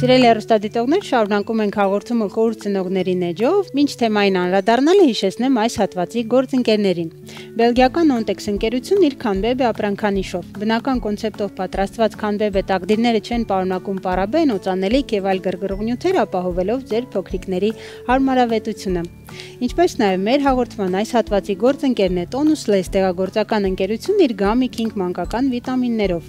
Սիրելի հեռուստադիտողներ, շարունակում ենք հաղորդումը խորհուրդ ծնողներին էջով, մինչ թեմային անդրադառնալը հիշեցնեմ այս հատվածի գործընկերներին։ Բելգիական Ontex ընկերությունն իր Canbebe ապրանքանիշով, բնական կոնցեպտով պատրաստված Canbebe տակդիրները չեն պարունակում պարաբեն, օծանելիք եւ այլ գրգռողնյութեր, ապահովելով ձեր փոքրիկների հարմարավետությունը։ Ինչպես նաև մեր հաղորդման այս հատվածի գործընկերն է Tonus Less տեղագործական ընկերությունն իր Gummy King մանկական վիտամիններով։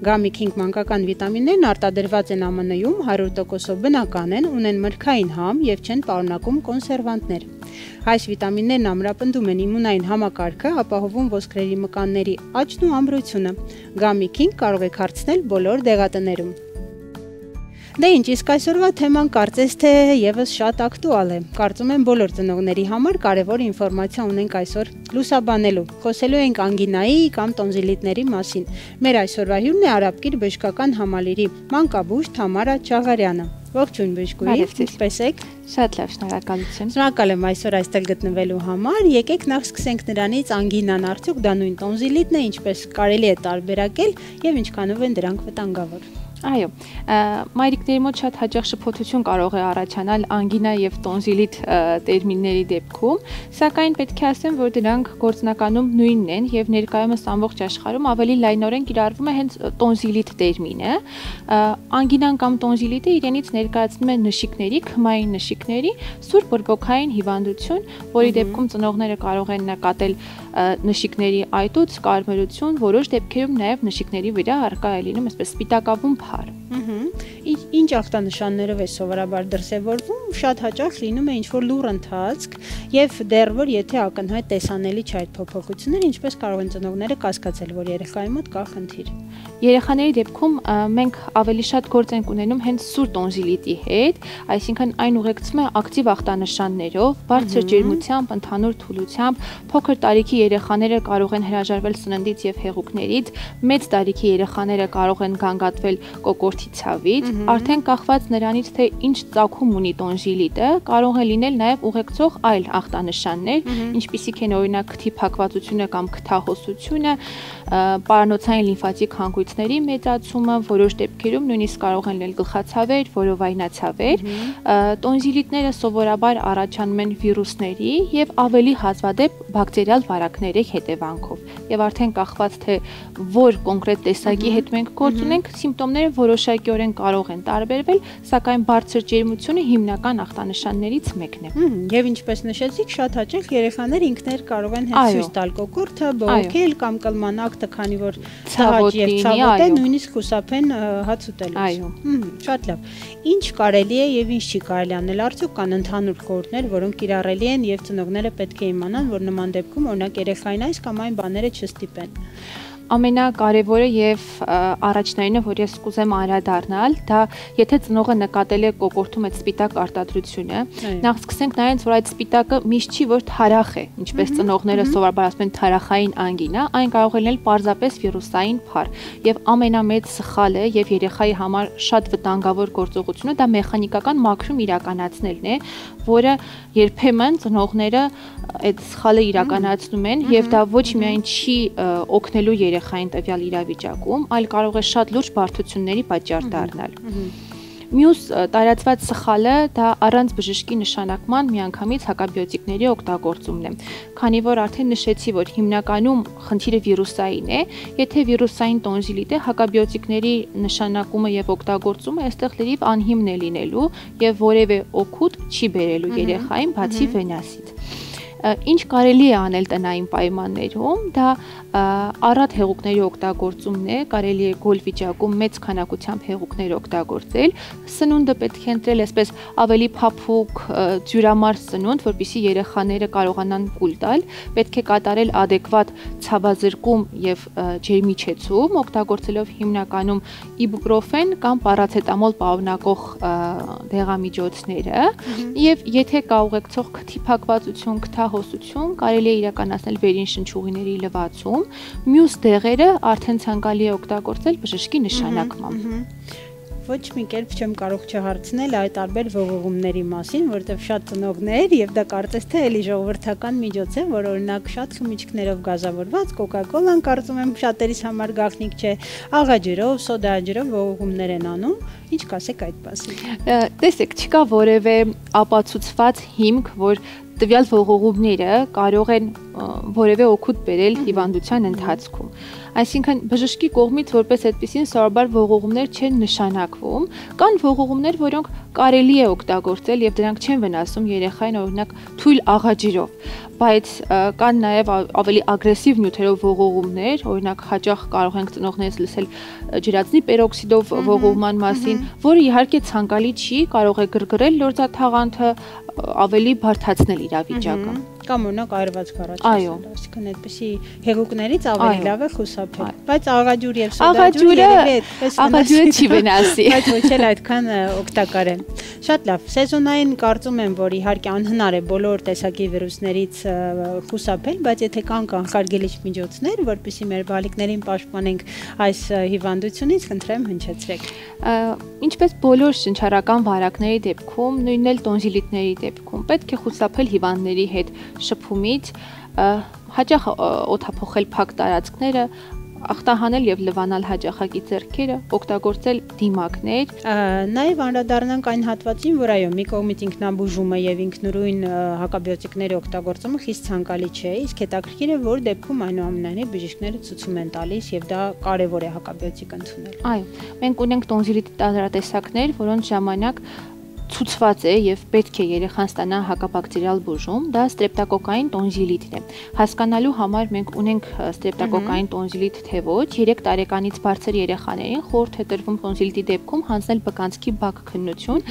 Gummy King մանկական վիտամիններն արտադրված են ԱՄՆ-ում, 100%-ով բնական են, ունեն մրգային համ եւ չեն պարունակում կոնսերվանտներ։ Այս վիտամիններն ամրապնդում են իմունային համակարգը, ապահովում ոսկրերի մկանների աճն ու ամրությունը։ Gummy King կարող եք հարցնել բոլոր դեղատներում։ Դե ինչ, իսկ այսօրվա թեման կարծես թե եւս շատ ակտուալ է։ Կարծում եմ բոլոր ծնողների համար կարևոր ինֆորմացիա ունենք այսօր լուսաբանելու։ Խոսելու ենք անգինայի կամ տոնզիլիտների մասին։ Մեր այսօրվա հյուրն է Արաբկիր բժշկական համալիրի մանկաբույժ Թամարա Չաղարյանը։ Ողջույն բժշկուհի, ինչպե՞ս եք։ Շատ լավ, շնորհակալություն։ Շնորհակալ եմ այսօր այստեղ գտնվելու համար։ Եկեք նախ սկսենք նրանից անգինան արդյոք դա նույն տոնզիլիտն է, ինչպես կարելի է տարբերակել եւ ինչքանով են դրանք վտանգավոր։ Այո, մայրիկների մոտ շատ հաճախ շփոթություն կարող է առաջանալ անգինա եւ տոնզիլիտ տերմինների դեպքում, սակայն պետք է ասեմ, որ դրանք գործնականում նույնն են եւ ներկայումս ամբողջ աշխարհում ավելի լայնորեն կիրառվում է հենց տոնզիլիտ տերմինը։ Անգինան կամ տոնզիլիտը իրենից ներկայացնում է նշիկների, քմային նշիկների սուր բորբոքային հիվանդություն, որի դեպքում ծնողները կարող են նկատել նշիկների այտուց, կարմրություն, որոշ դեպքերում նաեւ նշիկների վրա առկա է լինում այսպես սպիտակավուն փար։ Ինչ ախտանշաններով է սովորաբար դրսևորվում, շատ հաճախ լինում է ինչ-որ լուռ ընթացք եւ դեռ որ եթե ակնհայտ տեսանելի չէ այդ փոփոխությունները, ինչպես կարող են ծնողները կասկածել, որ երեխայի մոտ կա խնդիր։ Երեխաների դեպքում մենք ավելի շատ գործ ենք ունենում հենց սուր տոնզիլիտի հետ, այսինքն այն ուղեկցվում է ակտիվ ախտանշաններով, բարձր ջերմությամբ, ընդհանուր թուլությամբ, փոքր տարիքի երեխաները կարող են հրաժարվել սննդից եւ հեղուկներից, մեծ տարիքի երեխաները կարող են գանգատվել կոկորդի ցավից, արդեն կախված նրանից թե ինչ ծագում ունի տոնզիլիտը, կարող է լինել նաեւ ուղեկցող այլ ախտանշաններ, ինչպիսիք են օրինակ քթի փակվածությունը կամ քթահոսությունը, պարանոցային լիմֆատիկ հանգույցների մեծացումը, որոշ դեպքերում նույնիսկ կարող են լինել գլխացավեր, որովայնացավեր։ Տոնզիլիտները սովորաբար առաջանում են վիրուսների եւ ավելի հազվադեպ բակտերիալ վարակների հետևանքով։ Եվ արդեն կախված թե որ կոնկրետ տեսակի հետ մենք գործ ունենք, սիմպտոմները որոշակիորեն կարող են տարբերվել, սակայն բարձր ջերմությունը հիմնական ախտանշաններից մեկն է։ Եվ ինչպես նշեցիք, շատ հաճախ երեխաները ինքներ կարող են հենց ցույց տալ կոկորդը, բողոքել կամ կլման ակտը, քանի որ ցավոտ եւ ցավոտ է, նույնիսկ խուսափեն հաց ուտելուց։ Այո։ Շատ լավ։ Ինչ կարելի է եւ ինչ չի կարելի անել, արդյոք կան ընդհանուր խորհուրդներ, որոնք կիրառելի են եւ ծնողները պետք է իմանան, որ նման դեպքում օրինակ երեխային այս կամ այն բաները չստիպեն։ Ամենակարևորը եւ առաջնայինը, որ ես կուզեմ անդրադառնալ, դա եթե ծնողը նկատել է կոկորդում այդ սպիտակ արտադրությունը, նախ սկսենք նայած, որ այդ սպիտակը միշտ չի որ թարախ է, ինչպես ծնողները սովորաբար ասում են թարախային անգինա, այն կարող է լինել պարզապես վիրուսային փար։ Եվ ամենամեծ սխալը եւ երեխայի համար շատ վտանգավոր գործողությունը դա մեխանիկական մաքրում իրականացնելն է, որը երբեմն ծնողները այդ սխալը իրականացնում են եւ դա ոչ միայն չի օգնելու երեխային տվյալ իրավիճակում, այլ կարող է շատ լուրջ բարդությունների պատճառ դառնալ։ Մյուս տարածված սխալը դա առանց բժշկի նշանակման միանգամից հակաբիոտիկների օգտագործումն է։ Քանի որ արդեն նշեցի, որ հիմնականում խնդիրը վիրուսային է, եթե վիրուսային տոնզիլիտ է, հակաբիոտիկների նշանակումը եւ օգտագործումը այստեղ լրիվ անհիմն է լինելու եւ որևէ օգուտ չի բերելու երեխային, բացի վնասից։ Ինչ կարելի է անել տնային պայմաններում, դա առատ հեղուկների օգտագործումն է, կարելի է գոլ վիճակում մեծ քանակությամբ հեղուկներ օգտագործել, սնունդը պետք է ընտրել այսպես ավելի փափուկ, ջուրամար սնունդ, որպեսզի երեխաները կարողանան կուլ տալ, պետք է կատարել adekvat ցավազրկում եւ ջերմիչեցում, օգտագործելով հիմնականում իբուպրոֆեն կամ պարացետամոլ պարունակող դեղամիջոցները, եւ եթե կա ուղեկցող քթի փակվածություն, հոսություն կարելի է իրականացնել վերին շնչուղիների լվացում, մյուս դեղերը արդեն ցանկալի է օգտագործել բժշկի նշանակմամբ։ ոչ մի կերպ չեմ կարող չհարցնել այդ տարբեր ողողումների մասին, որովհետև շատ ծնողներ եւ դա կարծես թե էլի ժողովրդական միջոց է, որ օրինակ շատ խմիչքներով գազավորված Coca-Cola-ն կարծում եմ շատերիս համար գաղտնիք չէ, աղաջրով, սոդաաջրով ողողումներ են անում, ինչ կասեք այդ մասին։ Տեսեք, չկա որևէ ապացուցված հիմք, որ տվյալ ողողումները կարող են որևէ օգուտ բերել հիվանդության ընթացքում։ Այսինքն բժշկի կողմից որպես այդպեսին սովորաբար ողողումներ չեն նշանակվում, կան ողողումներ, որոնք կարելի է օգտագործել եւ դրանք չեն վնասում երեխային, օրինակ թույլ աղաջրով, բայց կան նաեւ ավելի ագրեսիվ նյութերով ողողումներ, օրինակ հաճախ կարող ենք ծնողներից լսել ջրածնի պերօքսիդով ողողման մասին, որը իհարկե ցանկալի չի, կարող է գրգռել լորձաթաղանթը, ավելի բարդացնել իրավիճակը։ Կամ օրինակ այրվածք առաջացնել, այսինքն այդպիսի հեղուկներից ավելի լավ է խուսափել։ Բայց աղաջուր եւ սոդաջուրը չի վնասի, բայց ոչ էլ այդքան օգտակար է։ Շատ լավ։ Սեզոնային կարծում եմ, որ իհարկե անհնար է բոլոր տեսակի վիրուսներից խուսափել, բայց եթե կան կանխարգելիչ միջոցներ, որպեսզի մեր բալիկներին պաշտպանենք այս հիվանդությունից, խնդրեմ հնչեցրեք։ Ինչպես բոլոր շնչառական վարակների դեպքում, նույնն էլ տոնզիլիտների դեպքում, պետք է խուսափել հիվանդների հետ շփումից, հաճախ օդափոխել փակ տարածքները, ախտահանել եւ լվանալ հաճախակի ձեռքերը, օգտագործել դիմակներ։ Նաեւ անդրադառնանք այն հատվածին, որ այո, մի կողմից ինքնաբուժումը եւ ինքնուրույն հակաբիոտիկների օգտագործումը խիստ ցանկալի չէ, իսկ հետաքրքիր է, որ դեպքում այնուամենայնիվ բժիշկները ցուցում են տալիս եւ դա կարեւոր է հակաբիոտիկ ընդունել։ Այո, մենք ունենք տոնզիլիտի տարատեսակներ, որոնց ժամանակ ցուցված է եւ պետք է երեխան ստանա հակաբակտերիալ բուժում, դա ստրեպտոկոկային տոնզիլիտն է։ Հասկանալու համար մենք ունենք ստրեպտոկոկային տոնզիլիտ թե ոչ, 3 տարեկանից բարձր երեխաներին խորհուրդ է տրվում տոնզիլիտի դեպքում հանձնել բկանցքի բակ քննություն։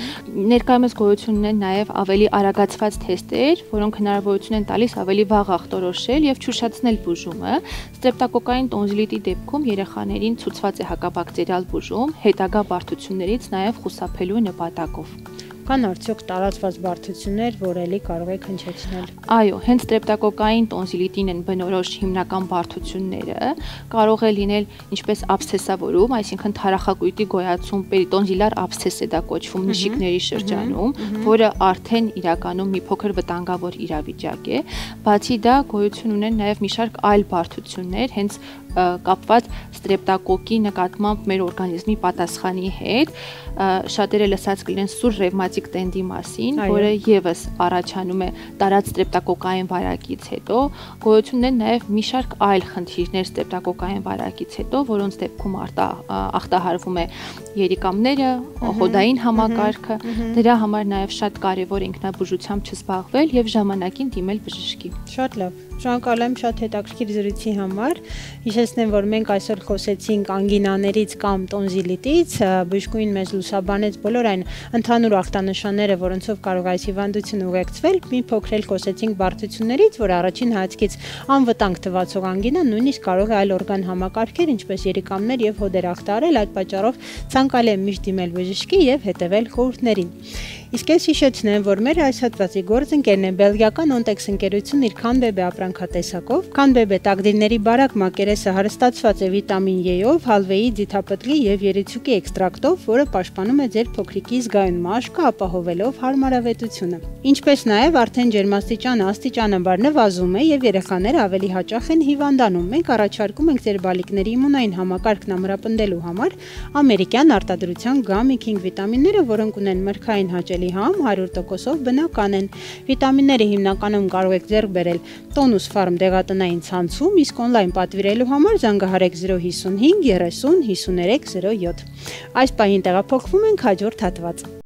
Ներկայումս գոյություն ունեն նաեւ ավելի արագացված թեստեր, որոնք հնարավորություն են տալիս ավելի վաղ ախտորոշել եւ չուշացնել բուժումը։ Ստրեպտոկոկային տոնզիլիտի դեպքում երեխաներին ցուցված է հակաբակտերիալ բուժում, հետագա բարդություններից նաեւ խուսափելու նպատակով։ Կան արդյոք տարածված բարդություններ, որ էլի կարող եք հնչեցնել։ Այո, հենց ստրեպտոկոկային տոնզիլիտին են բնորոշ հիմնական բարդությունները, կարող է լինել ինչպես աբսեսավորում, այսինքն թարախակույտի գոյացում, պերիտոնզիլար աբսես է դա կոչվում նշիկների շրջանում, որը արդեն իրականում մի փոքր վտանգավոր իրավիճակ է, բացի դա գոյություն ունեն նաև մի շարք այլ բարդություններ, հենց կապված ստրեպտոկոկի նկատմամբ մեր օրգանիզմի պատասխանի հետ, շատերը լսած կլինեն սուր ռևմատիկ տենդի մասին, որը եւս առաջանում է տարած ստրեպտոկոկային վարակից հետո, գոյություն ունեն նաև մի շարք այլ խնդիրներ ստրեպտոկոկային վարակից հետո, որոնց դեպքում ախտահարվում է երիկամները, հոդային համակարգը, դրա համար նաև շատ կարևոր է ինքնաբուժությամբ չզբաղվել եւ ժամանակին դիմել բժշկի։ Շատ լավ։ Շնորհակալ եմ շատ հետաքրքիր զրույցի համար։ Հիշեցնեմ, որ մենք այսօր խոսեցինք անգինաներից կամ տոնզիլիտից, բժշկուհին մեզ լուսաբանեց բոլոր այն ընդհանուր ախտանշանները, որոնցով կարող է այս հիվանդությունը ուղեկցվել, մի փոքր էլ խոսեցինք բարդություններից, որ առաջին հայացքից անվտանգ թվացող անգինան նույնիսկ կարող է այլ օրգան համակարգեր, ինչպես երիկամներ եւ հոդեր ախտարել, այդ պատճառով ցանկալի է միշտ դիմել բժշկի եւ հետեւել խորհուրդներին։ Իսկ ես հիշեցնեմ, որ մեր այս հատվածի գործընկերն է բելգիական Ontex ընկերությունն իր Canbebe ապրանքատեսակով։ Canbebe տակդիրների բարակ մակերեսը հարստացված է վիտամին E-ով, հալվեի, ձիթապտղի եւ երիցուկի էքստրակտով, որը պաշտպանում է ձեր փոքրիկի զգայուն մաշկը, ապահովելով հարմարավետությունը։ Ինչպես նաեւ արդեն ջերմաստիճանը աստիճանաբար նվազում է եւ երեխաները ավելի հաճախ են հիվանդանում։ Մենք առաջարկում ենք ձեր բալիկների իմունային համակարգն ամրապնդելու համար ամերիկյան արտադրության Gummy King վիտամինները, որոնք ունեն մրգային հաճելի համ, 100%-ով բնական են։ Վիտամինները հիմնականում կարող եք ձեռք բերել Tonus Farm դեղատնային ցանցում, իսկ on-line պատվիրելու համար զանգահարեք 055 30 53 07։ Այս պահին տեղափոխվում ենք հաջորդ հատված։